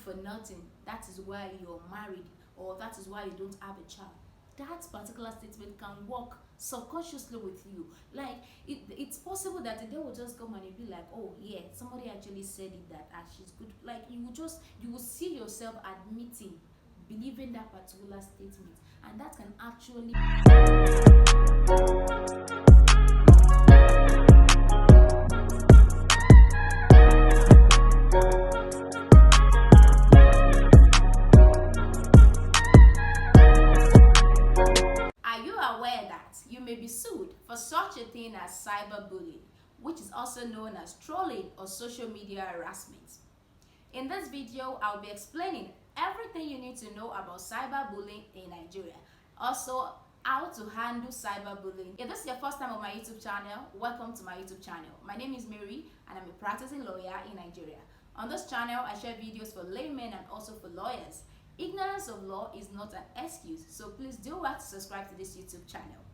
for nothing, that is why you're married, or that is why you don't have a child. That particular statement can work subconsciously with you. Like it's possible that the day will just come and you'll be like, oh yeah, somebody actually said it, that she's good. Like you will see yourself admitting, believing that particular statement, and that can actually. Are you aware that you may be sued for such a thing as cyberbullying, which is also known as trolling or social media harassment? In this video, I'll be explaining everything you need to know about cyberbullying in Nigeria. Also, how to handle cyberbullying. If this is your first time on my YouTube channel, welcome to my YouTube channel. My name is Mary and I'm a practicing lawyer in Nigeria. On this channel, I share videos for laymen and also for lawyers. Ignorance of law is not an excuse, so please do well to subscribe to this YouTube channel.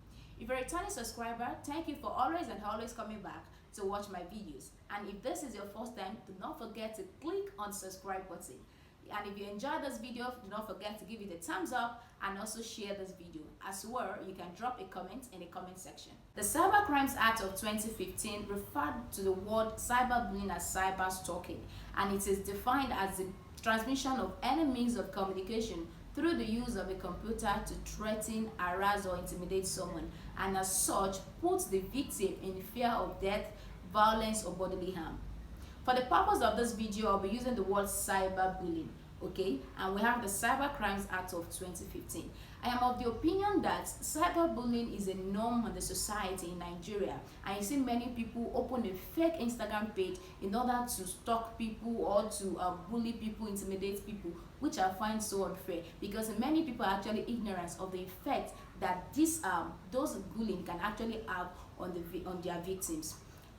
If you're a returning subscriber, thank you for always coming back to watch my videos. And if this is your first time, do not forget to click on the subscribe button. And if you enjoyed this video, do not forget to give it a thumbs up and also share this video. As well, you can drop a comment in the comment section. The Cyber Crimes Act of 2015 referred to the word cyberbullying as cyber stalking, and it is defined as the transmission of any means of communication through the use of a computer to threaten, harass, or intimidate someone, and as such puts the victim in fear of death, violence, or bodily harm. For the purpose of this video, I'll be using the word cyberbullying, okay? And we have the Cyber Crimes Act of 2015. I am of the opinion that cyberbullying is a norm in the society in Nigeria, and you see many people open a fake Instagram page in order to stalk people or to bully people, intimidate people, which I find so unfair, because many people are actually ignorant of the effect that those bullying can actually have on their victims.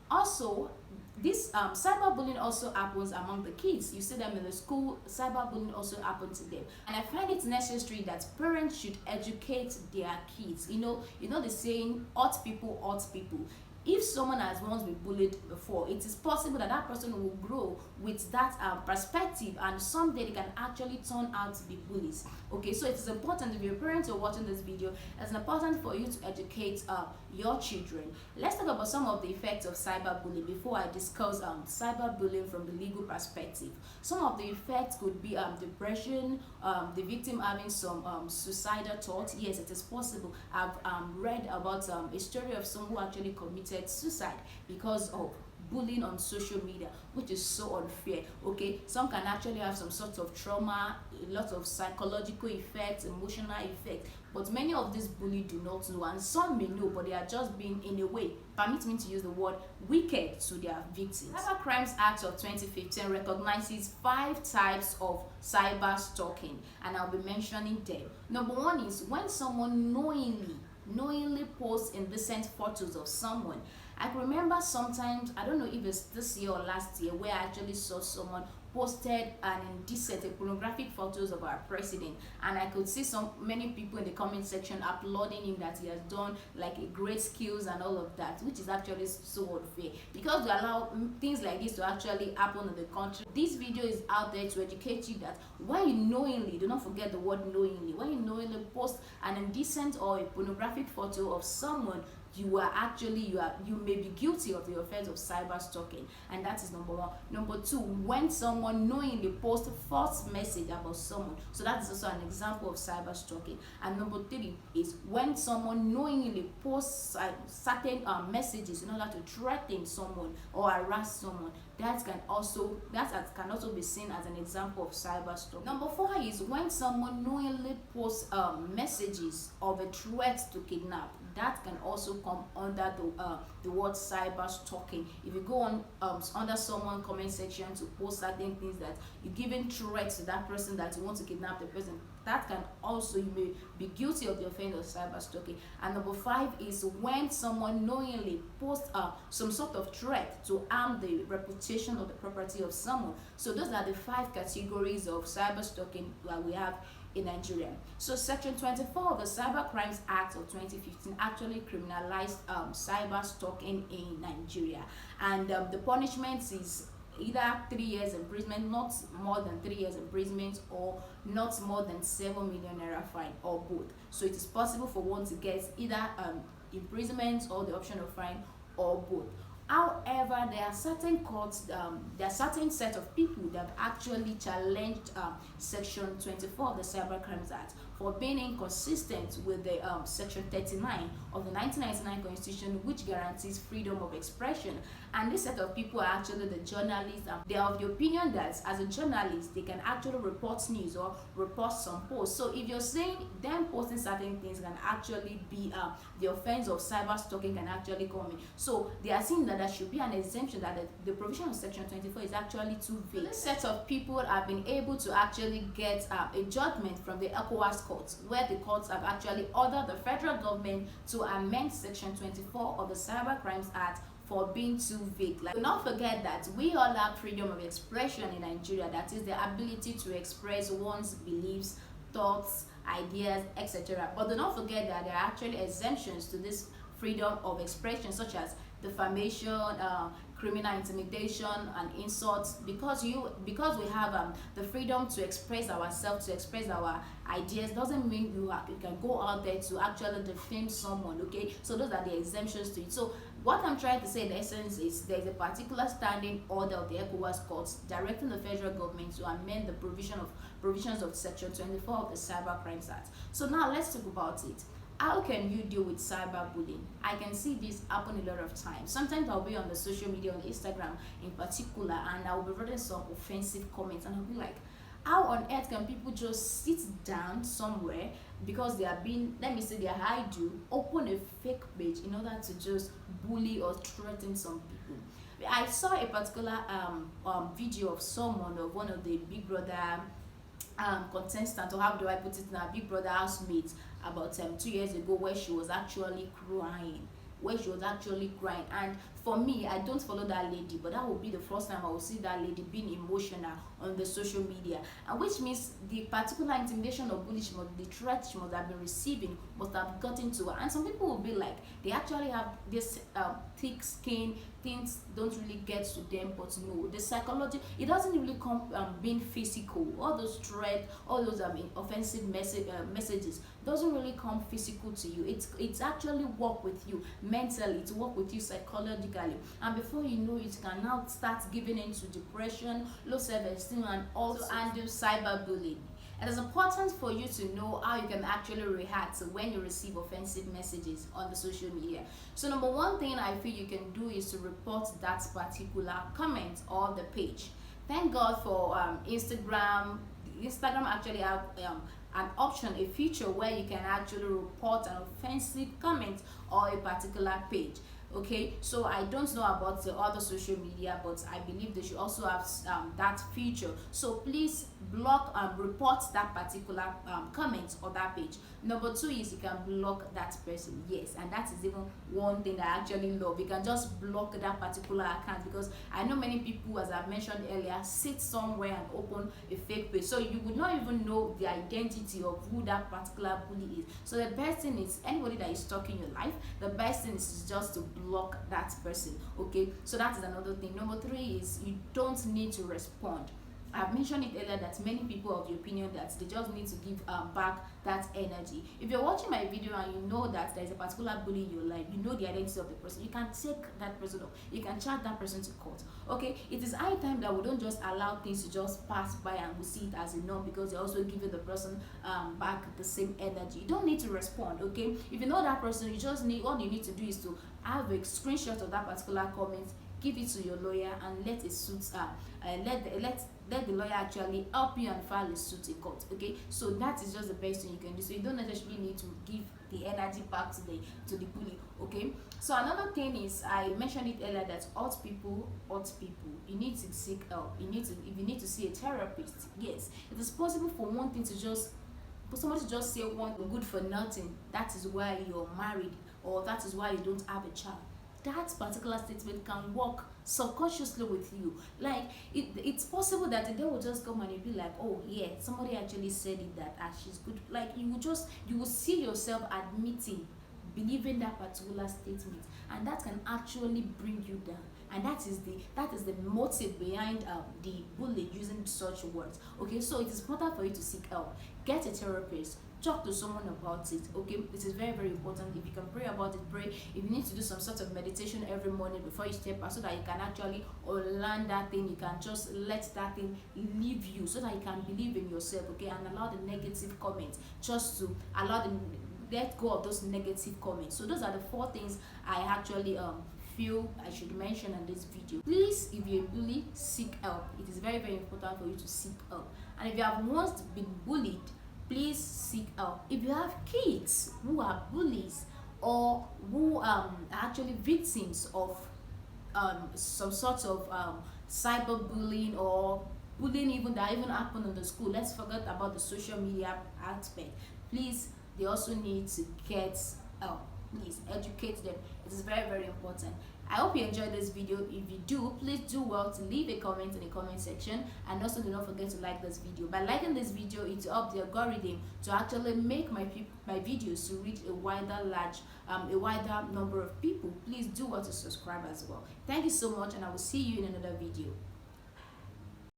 Also, this cyberbullying also happens among the kids. You see them in the school. Cyberbullying also happens to them, and I find it necessary that parents should educate their kids. You know the saying, hurt people hurt people. If someone has once been bullied before, it is possible that that person will grow with that perspective, and someday they can actually turn out to be bullies. Okay, so it is important, if your parents are watching this video, it's important for you to educate your children. Let's talk about some of the effects of cyberbullying before I discuss cyberbullying from the legal perspective. Some of the effects could be depression, the victim having some suicidal thoughts. Yes, it is possible. I've read about a story of someone who actually committed suicide because of bullying on social media, which is so unfair. Okay, some can actually have some sort of trauma, a lot of psychological effects, emotional effects, but many of these bullies do not know, and some may know, but they are just being, in a way, permit me to use the word, wicked to their victims. Cyber Crimes Act of 2015 recognizes 5 types of cyber stalking, and I'll be mentioning them. Number 1 is when someone knowingly posts indecent photos of someone. I can remember sometimes, I don't know if it's this year or last year, where I actually saw someone posted an indecent, pornographic photos of our president, and I could see many people in the comment section applauding him that he has done like a great skills and all of that, which is actually so unfair, because we allow things like this to actually happen in the country. This video is out there to educate you that when you knowingly, do not forget the word knowingly, when you knowingly post an indecent or a pornographic photo of someone, you may be guilty of the offense of cyber stalking, and that is number 1. Number 2, when someone knowingly posts false message about someone, so that is also an example of cyber stalking. And number 3 is when someone knowingly posts certain messages in order to threaten someone or harass someone. That can also be seen as an example of cyber stalking. Number 4 is when someone knowingly posts messages of a threat to kidnap. That can also come under the word cyber stalking. If you go on under someone comment section to post certain things that you're giving threats to that person, that you want to kidnap the person, that can also, you may be guilty of the offense of cyber stalking. And number 5 is when someone knowingly posts some sort of threat to harm the reputation or the property of someone. So those are the 5 categories of cyber stalking that we have in Nigeria. So Section 24 of the Cyber Crimes Act of 2015 actually criminalized cyber stalking in Nigeria, and the punishment is either 3 years imprisonment, not more than 3 years imprisonment, or not more than 7 million naira fine, or both. So it is possible for one to get either imprisonment or the option of fine, or both. However, there are certain courts, there are certain set of people that have actually challenged Section 24 of the Cybercrimes Act for being inconsistent with the Section 39 of the 1999 Constitution, which guarantees freedom of expression. And this set of people are actually the journalists. They are of the opinion that as a journalist, they can actually report news or report some posts. So if you're saying them posting certain things can actually be the offense of cyber stalking can actually come in. So they are saying that there should be an exemption, that the provision of Section 24 is actually too vague. This set of people have been able to actually get a judgment from the ECOWAS courts, where the courts have actually ordered the federal government to amend Section 24 of the Cybercrimes Act for being too vague. Like, do not forget that we all have freedom of expression in Nigeria, that is the ability to express one's beliefs, thoughts, ideas, etc. But do not forget that there are actually exemptions to this freedom of expression, such as defamation, criminal intimidation, and insults. Because we have the freedom to express ourselves, to express our ideas, doesn't mean you can go out there to actually defame someone. Okay, so those are the exemptions to it. So what I'm trying to say in essence is there's a particular standing order of the ECOWAS courts directing the federal government to amend the provisions of Section 24 of the Cybercrimes Act. So now let's talk about it. How can you deal with cyberbullying? I can see this happen a lot of times. Sometimes I'll be on the social media, on Instagram in particular, and I'll be reading some offensive comments, and I'll be like, how on earth can people just sit down somewhere because they are being, let me say, they are open a fake page in order to just bully or threaten some people? I saw a particular video of someone, of one of the Big Brother contestant, or how do I put it now, Big Brother housemate, about 2 years ago, where she was actually crying. And for me, I don't follow that lady, but that will be the first time I will see that lady being emotional on the social media, and which means the particular intimidation or bullying, the threat she must have been receiving must have gotten to her. And some people will be like, they actually have this thick skin, things don't really get to them. But no, the psychology, it doesn't really come being physical. All those threats, all those offensive messages doesn't really come physical to you. It's actually work with you mentally, to work with you psychologically, and before you know it, you can now start giving into depression, low self-esteem, and also handle cyberbullying. It is important for you to know how you can actually react when you receive offensive messages on the social media. So number one thing I feel you can do is to report that particular comment or the page. Thank God for Instagram. Instagram actually have an option, a feature where you can actually report an offensive comment or a particular page. Okay, so I don't know about the other social media, but I believe they should also have that feature. So please block report that particular comment or that page. Number two is you can block that person. Yes, and that is even one thing that I actually love. You can just block that particular account, because I know many people, as I mentioned earlier, sit somewhere and open a fake page, so you would not even know the identity of who that particular bully is. So the best thing is, anybody that is stalking your life, the best thing is just to block that person. Okay, so that is another thing. Number three is you don't need to respond. I've mentioned it earlier that many people are of the opinion that they just need to give back that energy. If you're watching my video and you know that there's a particular bully in your life, you know the identity of the person, you can take that person up, you can charge that person to court. Okay, it is high time that we don't just allow things to just pass by and we see it as a norm, because you're also giving the person back the same energy. You don't need to respond. Okay, if you know that person, you just need, all you need to do is to have a screenshot of that particular comment, give it to your lawyer, and let it suit let the lawyer actually help you and file a suit in court. Okay, so that is just the best thing you can do. So you don't necessarily need to give the energy back to the bully. Okay, so another thing is, I mentioned it earlier, that hurt people, you need to seek help. If you need to see a therapist, yes, it is possible for one thing to just, for somebody to just say one good for nothing, that is why you're married, or that is why you don't have a child. That particular statement can work subconsciously with you. Like, it's possible that the day will just come and you'll be like, oh yeah, somebody actually said it, that she's good. Like, you will see yourself admitting, believing that particular statement, and that can actually bring you down. and that is the motive behind the bully using such words. Okay, so it is important for you to seek help. Get a therapist, talk to someone about it. Okay, this is very, very important. If you can pray about it, pray. If you need to do some sort of meditation every morning before you step out, so that you can actually unlearn that thing, you can just let that thing leave you, so that you can believe in yourself. Okay, and allow the negative comments, just to allow them, let go of those negative comments. So those are the 4 things I actually feel I should mention in this video. Please, if you're a bully, seek help. It is very, very important for you to seek help. And if you have once been bullied, please seek help. If you have kids who are bullies, or who are actually victims of some sort of cyberbullying, or bullying even that even happened in the school, let's forget about the social media aspect. Please, they also need to get help. Please educate them. It is very, very important. I hope you enjoyed this video. If you do, please do well to leave a comment in the comment section, and also do not forget to like this video. By liking this video, it helps the algorithm to actually make my videos to reach a wider number of people. Please do well to subscribe as well. Thank you so much, and I will see you in another video.